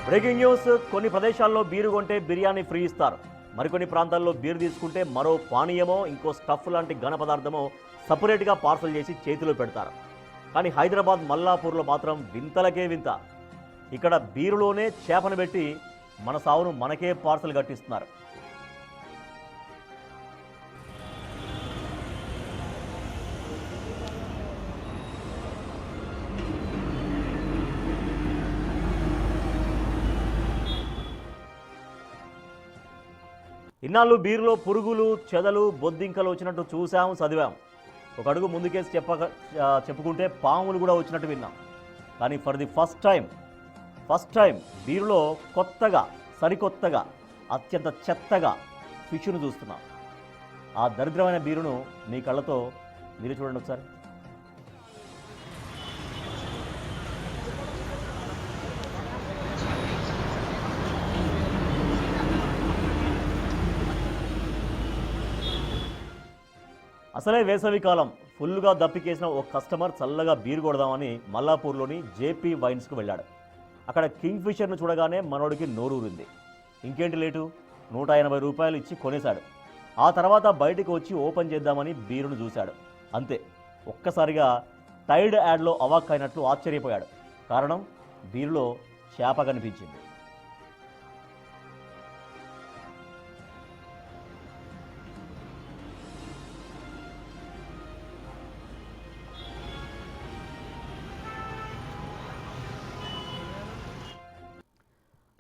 Breaking news. కొన్ని ప్రదేశాల్లో beer కొంటే బిర్యానీ ఫ్రీ ఇస్తారు. మరికొన్ని ప్రాంతాల్లో బీరు తీసుకుంటే మరో పానీయమో ఇంకో స్టఫ్ లాంటి ఘన పదార్థమో సపరేట్గా పార్సల్ చేసి చేతిలో పెడతారు. కానీ హైదరాబాద్ మల్లాపూర్లో మాత్రం వింతలకే వింత. ఇక్కడ బీరులోనే చేపను పెట్టి మన సావును మనకే పార్సల్ కట్టిస్తున్నారు. ఇన్నాళ్ళు బీరులో పురుగులు, చెదలు, బొద్దింకలు వచ్చినట్టు చూసాం, చదివాం. ఒక అడుగు ముందుకేసి చెప్పుకుంటే పాములు కూడా వచ్చినట్టు విన్నాం. కానీ ఫర్ ది ఫస్ట్ టైం బీరులో కొత్తగా, సరికొత్తగా, అత్యంత చెత్తగా ఫిష్ను చూస్తున్నాం. ఆ దరిద్రమైన బీరును మీ కళ్ళతో మీరు చూడండి ఒకసారి. అసలే వేసవికాలం, ఫుల్గా దప్పికేసిన ఓ కస్టమర్ చల్లగా బీరు కొడదామని మల్లాపూర్లోని జేపీ వైన్స్కు వెళ్ళాడు. అక్కడ కింగ్ ఫిషర్ను చూడగానే మనోడికి నోరూరింది. ఇంకేంటి లేటు, 180 రూపాయలు ఇచ్చి కొనేశాడు. ఆ తర్వాత బయటికి వచ్చి ఓపెన్ చేద్దామని బీరును చూశాడు. అంతే, ఒక్కసారిగా టైడ్ యాడ్లో అవాక్కైనట్లు ఆశ్చర్యపోయాడు. కారణం, బీరులో చేప కనిపించింది.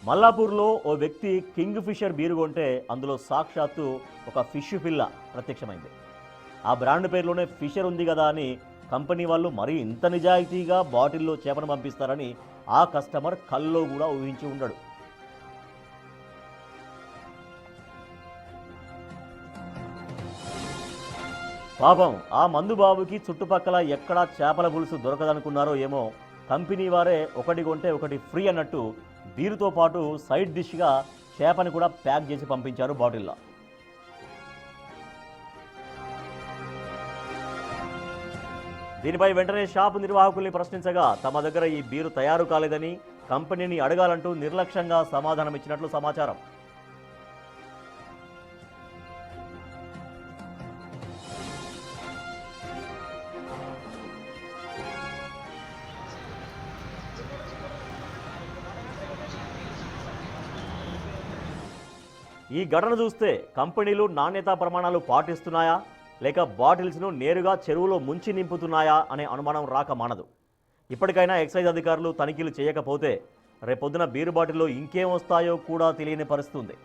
మల్లాపూర్లో ఓ వ్యక్తి కింగ్ ఫిషర్ బీరు కొంటే అందులో సాక్షాత్తు ఒక ఫిష్ పిల్ల ప్రత్యక్షమైంది. ఆ బ్రాండ్ పేరులోనే ఫిషర్ ఉంది కదా అని కంపెనీ వాళ్ళు మరీ ఇంత నిజాయితీగా బాటిల్లో చేపను పంపిస్తారని ఆ కస్టమర్ కల్లో కూడా ఊహించి ఉండడు. పాపం ఆ మందుబాబుకి చుట్టుపక్కల ఎక్కడా చేపల పులుసు దొరకదనుకున్నారో ఏమో, కంపెనీ వారే ఒకటి కొంటే ఒకటి ఫ్రీ అన్నట్టు బీరుతో పాటు సైడ్ డిష్గా చేపని కూడా ప్యాక్ చేసి పంపించారు బాటిల్లో. దీనిపై వెంటనే షాపు నిర్వాహకుల్ని ప్రశ్నించగా తమ దగ్గర ఈ బీరు తయారు కాలేదని కంపెనీని అడగాలంటూ నిర్లక్ష్యంగా సమాధానం ఇచ్చినట్లు సమాచారం. ఈ ఘటన చూస్తే కంపెనీలు నాణ్యతా ప్రమాణాలు పాటిస్తున్నాయా లేక బాటిల్స్ను నేరుగా చెరువులో ముంచి నింపుతున్నాయా అనే అనుమానం రాక మానదు. ఇప్పటికైనా ఎక్సైజ్ అధికారులు తనిఖీలు చేయకపోతే రేపొద్దున బీరు బాటిల్లో ఇంకేం వస్తాయో కూడా తెలియని పరిస్థితి ఉంది.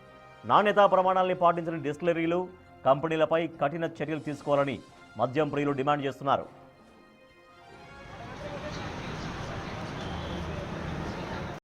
నాణ్యతా ప్రమాణాలని పాటించిన డిస్టిలరీలు, కంపెనీలపై కఠిన చర్యలు తీసుకోవాలని మద్యం ప్రియులు డిమాండ్ చేస్తున్నారు.